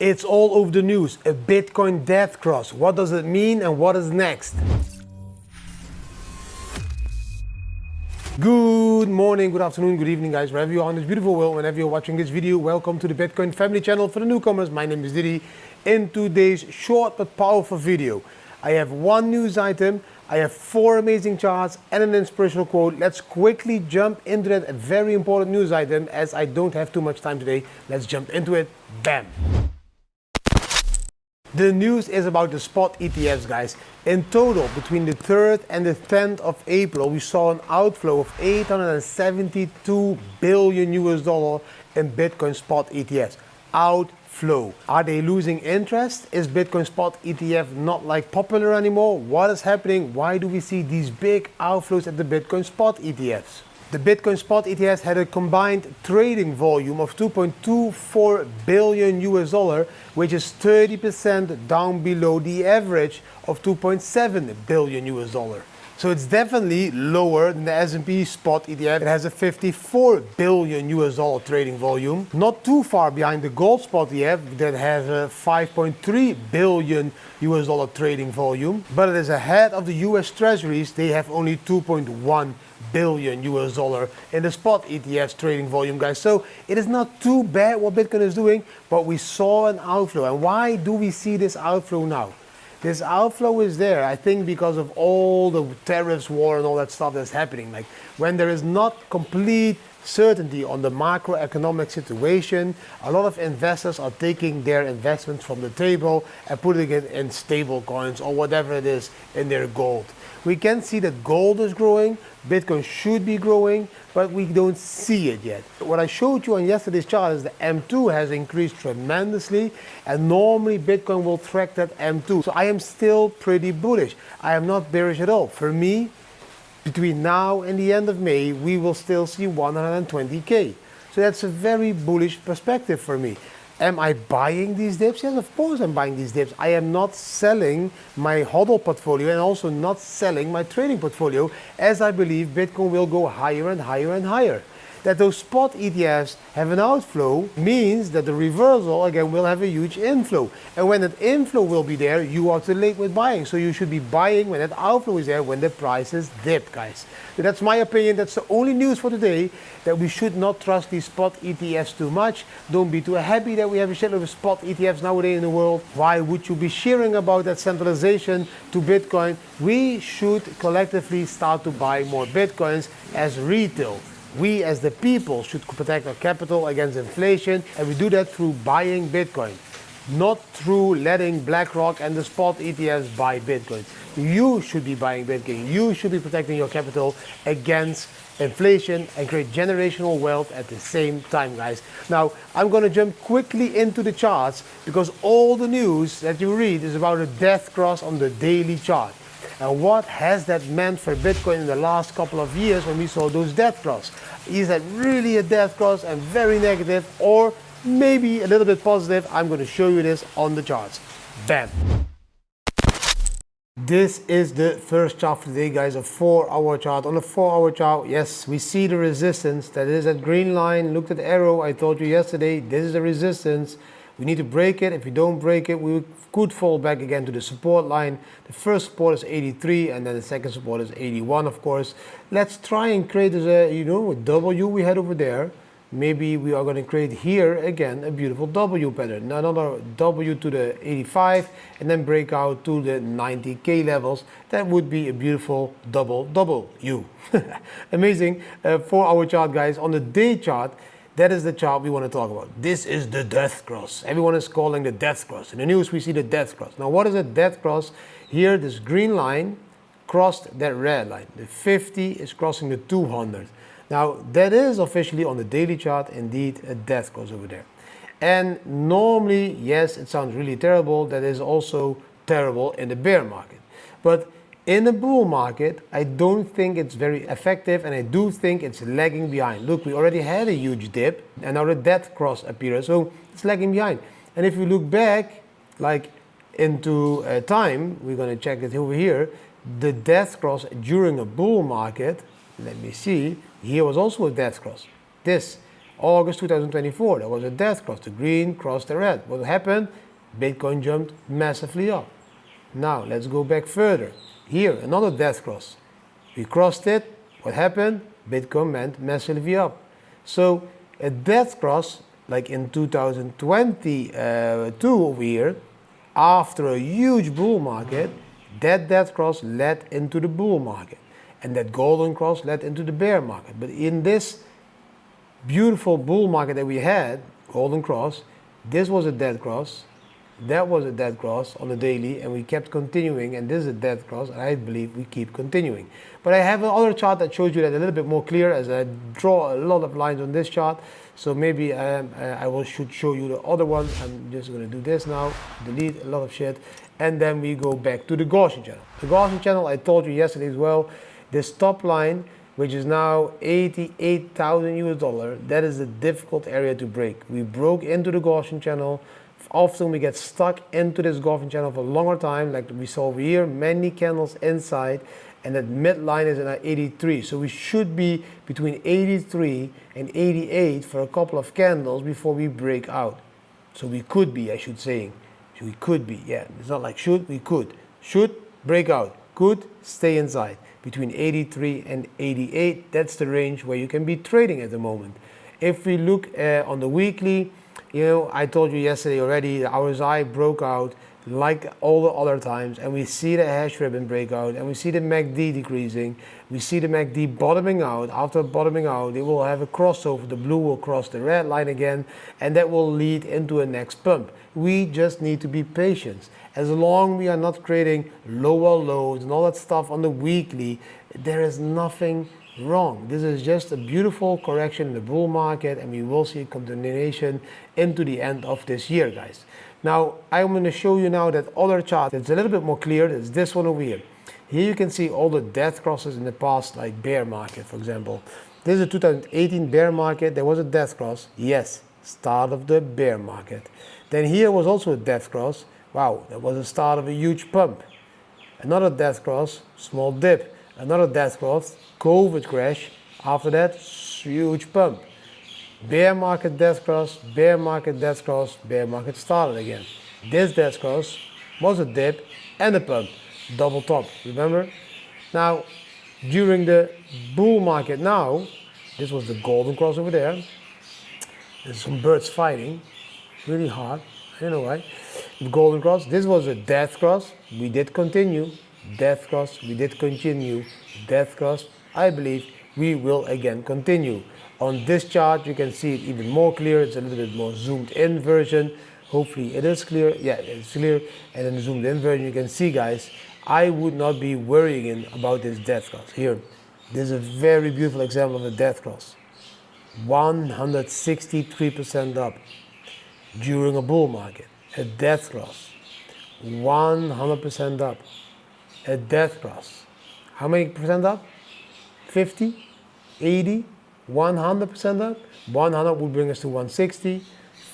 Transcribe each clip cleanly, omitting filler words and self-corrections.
It's all over the news, a Bitcoin death cross. What does it mean and what is next? Good morning, good afternoon, good evening guys, wherever you are in this beautiful world, whenever you're watching this video, welcome to the Bitcoin family channel. For the newcomers, my name is Didi. In today's short but powerful video, I have one news item, I have 4 amazing charts and an inspirational quote. Let's quickly jump into that very important news item as I don't have too much time today. Let's jump into it. Bam! The news is about the spot ETFs, guys. In total, between the 3rd and the 10th of April, we saw an outflow of 872 billion US dollar in Bitcoin spot ETFs. Outflow. Are they losing interest? Is Bitcoin spot ETF not like popular anymore? What is happening? Why do we see these big outflows at the Bitcoin spot ETFs? The Bitcoin spot ETFs had a combined trading volume of 2.24 billion US dollar, which is 30% down below the average of 2.7 billion US dollar. So it's definitely lower than the S&P spot ETF. It has a 54 billion US dollar trading volume, not too far behind the gold spot ETF that has a 5.3 billion US dollar trading volume, but it is ahead of the US Treasuries. They have only 2.1 billion US dollar in the spot ETFs trading volume, guys. So it is not too bad what Bitcoin is doing, but we saw an outflow. And why do we see this outflow now? This outflow is there, I think, because of all the tariffs, war, and all that stuff that's happening. Like when there is not complete certainty on the macroeconomic situation, a lot of investors are taking their investments from the table and putting it in stable coins or whatever it is in their gold. We can see that gold is growing, Bitcoin should be growing, but we don't see it yet. What I showed you on yesterday's chart is the M2 has increased tremendously, and normally Bitcoin will track that M2. So I am still pretty bullish. I am not bearish at all. For me, between now and the end of May, we will still see 120K. So that's a very bullish perspective for me. Am I buying these dips? Yes, of course I'm buying these dips. I am not selling my HODL portfolio and also not selling my trading portfolio, as I believe Bitcoin will go higher and higher and higher. That those spot ETFs have an outflow means that the reversal again will have a huge inflow. And when that inflow will be there, you are too late with buying. So you should be buying when that outflow is there, when the prices dip, guys. So that's my opinion. That's the only news for today, that we should not trust these spot ETFs too much. Don't be too happy that we have a shitload of spot ETFs nowadays in the world. Why would you be cheering about that centralization to Bitcoin? We should collectively start to buy more Bitcoins as retail. We as the people should protect our capital against inflation, and we do that through buying Bitcoin, not through letting BlackRock and the spot ETFs buy Bitcoin. You should be buying Bitcoin. You should be protecting your capital against inflation and create generational wealth at the same time, guys. Now, I'm going to jump quickly into the charts because all the news that you read is about a death cross on the daily chart. And what has that meant for Bitcoin in the last couple of years when we saw those death cross? Is that really a death cross and very negative, or maybe a little bit positive? I'm going to show you this on the charts. Bam! This is the first chart for today, guys, a 4-hour chart. On the 4-hour chart, yes, we see the resistance. That is that green line. Look at the arrow. I told you yesterday, this is the resistance. We need to break it. If we don't break it, we could fall back again to the support line. The first support is 83, and then the second support is 81, of course. Let's try and create this, a W we had over there. Maybe we are going to create here again a beautiful W pattern. Another W to the 85, and then break out to the 90K levels. That would be a beautiful double W. Amazing. 4-hour chart, guys. On the day chart, that is the chart we want to talk about. This is the death cross. Everyone is calling the death cross. In the news, we see the death cross. Now, what is a death cross? Here, this green line crossed that red line. The 50 is crossing the 200. Now, that is officially on the daily chart, indeed, a death cross over there. And normally, yes, it sounds really terrible. That is also terrible in the bear market. But in the bull market, I don't think it's very effective, and I do think it's lagging behind. Look, we already had a huge dip, and now the death cross appears, so it's lagging behind. And if you look back, like into time, we're going to check it over here, the death cross during a bull market, let me see, here was also a death cross. This August 2024, there was a death cross. The green crossed the red. What happened? Bitcoin jumped massively up. Now, let's go back further. Here, another death cross. We crossed it. What happened? Bitcoin went massively up. So, a death cross, like in 2022 over here, after a huge bull market, that death cross led into the bull market. And that golden cross led into the bear market. But in this beautiful bull market that we had, golden cross, this was a dead cross, that was a dead cross on the daily, and we kept continuing, and this is a dead cross, and I believe we keep continuing. But I have another chart that shows you that a little bit more clear, as I draw a lot of lines on this chart. So maybe should show you the other one. I'm just going to do this now, delete a lot of shit, and then we go back to the Gaussian channel. The Gaussian channel, I told you yesterday as well, this top line, which is now 88,000 US dollar, that is a difficult area to break. We broke into the Gaussian channel. Often we get stuck into this Gaussian channel for a longer time, like we saw over here, many candles inside, and that midline is at 83. So we should be between 83 and 88 for a couple of candles before we break out. So we could be, I should say. We could be, yeah. It's not like should, we could. Should, break out. Could, stay inside. Between 83 and 88, that's the range where you can be trading at the moment. If we look on the weekly, you know, I told you yesterday already, the RSI broke out like all the other times, and we see the hash ribbon break out, and we see the MACD decreasing, we see the MACD bottoming out. After bottoming out, it will have a crossover, the blue will cross the red line again, and that will lead into a next pump. We just need to be patient. As long as we are not creating lower lows and all that stuff on the weekly, there is nothing wrong. This is just a beautiful correction in the bull market, and we will see a continuation into the end of this year, guys. Now, I'm going to show you now that other chart that's a little bit more clear. It's this one over here. Here you can see all the death crosses in the past, like bear market, for example. This is a 2018 bear market. There was a death cross. Yes, start of the bear market. Then here was also a death cross. Wow, that was the start of a huge pump. Another death cross, small dip. Another death cross, COVID crash. After that, huge pump. Bear market death cross, bear market death cross, bear market started again. This death cross was a dip and a pump, double top, remember? Now, during the bull market now, this was the golden cross over there. There's some birds fighting, really hard, I don't know why. The golden cross, this was a death cross, we did continue. Death cross, we did continue. Death cross, I believe we will again continue. On this chart, you can see it even more clear. It's a little bit more zoomed in version. Hopefully it is clear. Yeah, it's clear. And in the zoomed in version, you can see, guys, I would not be worrying about this death cross. Here, this is a very beautiful example of a death cross. 163% up during a bull market. A death cross. 100% up. A death cross. How many percent up? 50? 80? 100% up. 100 will bring us to 160.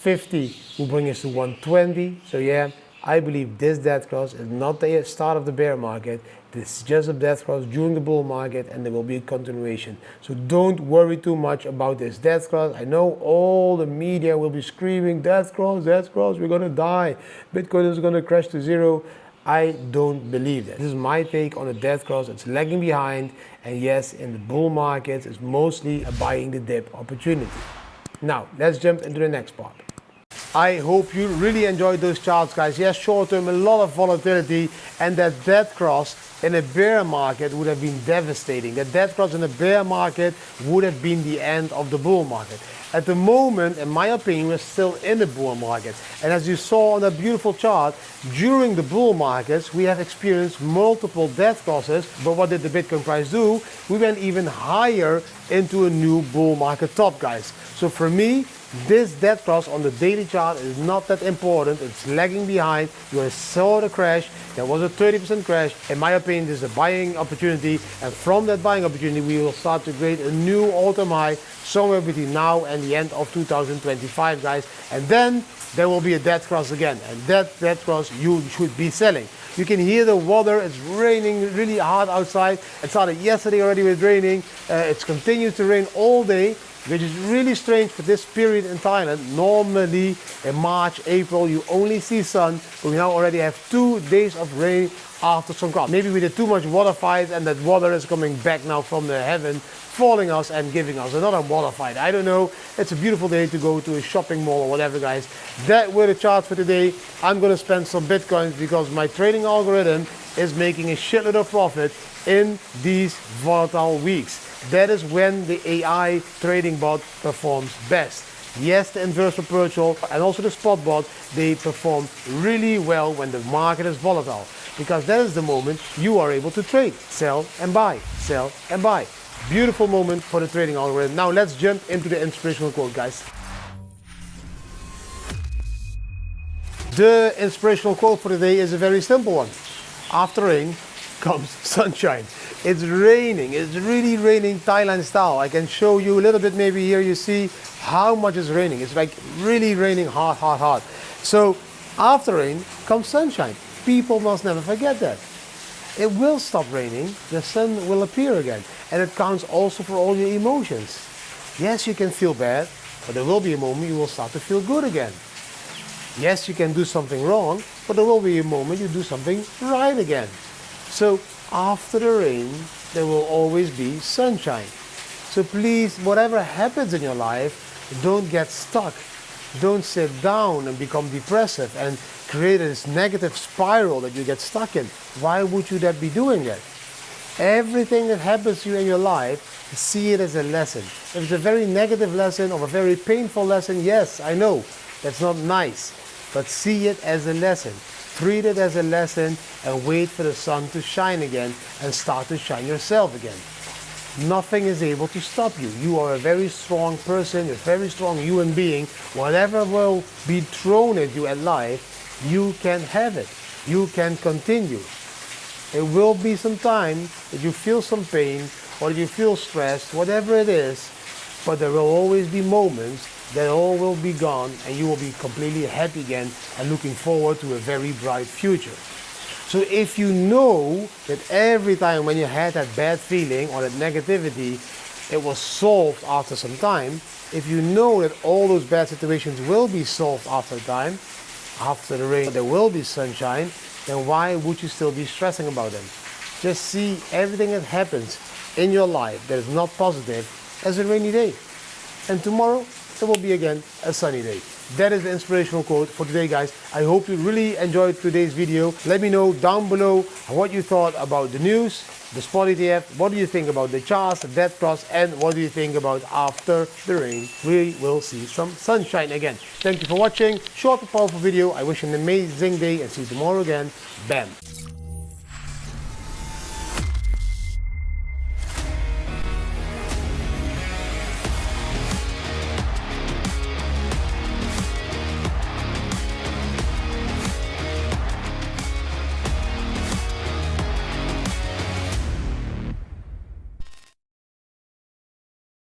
50 will bring us to 120. So yeah, I believe this death cross is not the start of the bear market. This is just a death cross during the bull market, and there will be a continuation. So don't worry too much about this death cross. I know all the media will be screaming, death cross, we're gonna die. Bitcoin is gonna crash to zero. I don't believe that. This is my take on the death cross. It's lagging behind, and yes, in the bull market, it's mostly a buying the dip opportunity. Now, let's jump into the next part. I hope you really enjoyed those charts, guys. Yes, short term, a lot of volatility, and that death cross in a bear market would have been devastating. That death cross in a bear market would have been the end of the bull market. At the moment, in my opinion, we're still in the bull market. And as you saw on that beautiful chart, during the bull markets, we have experienced multiple death crosses. But what did the Bitcoin price do? We went even higher into a new bull market top, guys. So for me, this death cross on the daily chart is not that important. It's lagging behind. You saw the crash. There was a 30% crash. In my opinion, this is a buying opportunity. And from that buying opportunity, we will start to create a new all-time high somewhere between now and the end of 2025, guys. And then there will be a death cross again. And that death cross you should be selling. You can hear the water. It's raining really hard outside. It started yesterday already with raining. It continues to rain all day. which is really strange for this period in Thailand. Normally in March, April, you only see sun, but we now already have 2 days of rain after Songkran. Maybe we did too much water fight and that water is coming back now from the heaven, falling us and giving us another water fight. I don't know. It's a beautiful day to go to a shopping mall or whatever, guys. That were the charts for today. I'm going to spend some Bitcoins because my trading algorithm is making a shitload of profit in these volatile weeks. That is when the AI trading bot performs best. Yes, the inverse proportional and also the spot bot, they perform really well when the market is volatile, because that is the moment you are able to trade, sell and buy, sell and buy. Beautiful moment for the trading algorithm. Now let's jump into the inspirational quote, guys. The inspirational quote for today is a very simple one. After rain comes sunshine. It's raining. It's really raining Thailand style. I can show you a little bit. Maybe here you see how much is raining. It's like really raining hard, hard, hard. So after rain comes sunshine. People must never forget that. It will stop raining. The sun will appear again. And it counts also for all your emotions. Yes, you can feel bad, but there will be a moment you will start to feel good again. Yes, you can do something wrong, but there will be a moment you do something right again. So after the rain, there will always be sunshine. So please, whatever happens in your life, don't get stuck. Don't sit down and become depressive and create this negative spiral that you get stuck in. Why would you that be doing that? Everything that happens to you in your life, see it as a lesson. If it's a very negative lesson or a very painful lesson, yes, I know, that's not nice. But see it as a lesson. Treat it as a lesson and wait for the sun to shine again and start to shine yourself again. Nothing is able to stop you. You are a very strong person, a very strong human being. Whatever will be thrown at you at life, you can have it. You can continue. It will be some time that you feel some pain or you feel stressed, whatever it is, but there will always be moments that all will be gone and you will be completely happy again and looking forward to a very bright future. So if you know that every time when you had that bad feeling or that negativity, it was solved after some time, if you know that all those bad situations will be solved after time, after the rain, there will be sunshine, then why would you still be stressing about them? Just see everything that happens in your life that is not positive as a rainy day. And tomorrow, there will be again a sunny day. That is the inspirational quote for today, guys. I hope you really enjoyed today's video. Let me know down below what you thought about the news, the spot ETF, what do you think about the charts, the dead cross, and what do you think about after the rain? We will see some sunshine again. Thank you for watching. Short but powerful video. I wish you an amazing day and see you tomorrow again. Bam.